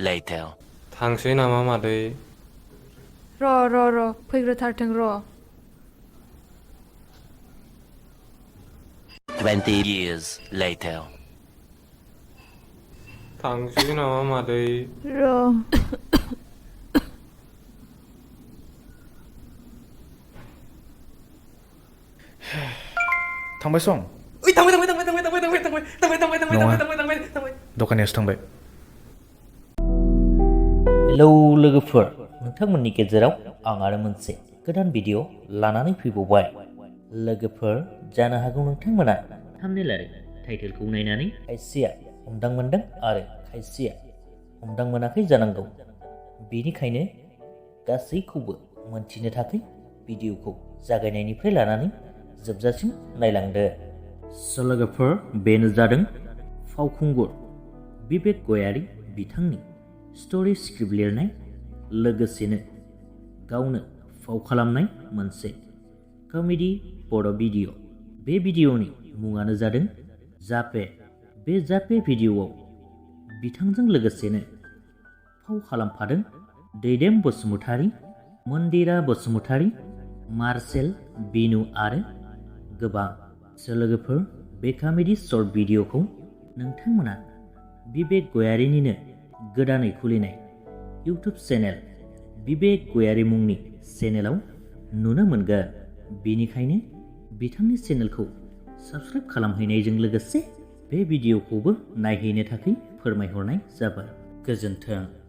later. थांसै नामा मादै? र' फैग्रोथारथों र'। 20 years later. थांसै नामा मादै? र' थांबाय सं? ओइ थांबाय दखानियासो थांबाय। हेलौ लोगोफोर, नोंथांमोननि गेजेराव आं आरो मोनसे गोदान भिडिअ लानानै फैबावबाय। लोगोफोर, जानो हागौ नोंथांमोना थाम्बनेल आरो टाइटेलखौ नायनानै खायसेया हमदांमोनदों आरो खायसेया हमदांमोनाखै जानांगौ। बेनिखायनो गासैखौबो मोनथिनो थाखाय भिडिअखौ जागायनायनिफ्राय लानानै जोबजासिम नायलांदो। स' लोगोफोर, बेनो जादों फावखुंगुर बिबेक गयारी बिथांनि स्ट'रि स्क्रिप्ट लिरनाय, लोगोसेनो गावनो फाव खालामनाय मोनसे कमेडि बड' भिडिअ'। बे भिडिअ'नि मुङानो जादों जापे। बे जापे भिडिअ'आव बिथांजों लोगोसेनो फाव खालामफादों दैदेम बसुमतारी, मन्दिरा बसुमतारी, मार्सेल, बिनु आरो गोबां। स' लोगोफोर, बे कमेडि शर्ट भिडिअ'खौ नोंथांमोना बिबेक गयारीनिनो गोदानै खुलिनाय इउटुब चेनेल बिबेक गयारी मुंनि चेनेलाव नुनो मोनगोन। बेनिखायनो बिथांनि चेनेलखौ साबस्क्राइब खालामहैनायजों लोगोसे बे भिडिअ'खौबो नायहैनो थाखाय फोरमायहरनाय जाबाय। गोजोन्थों।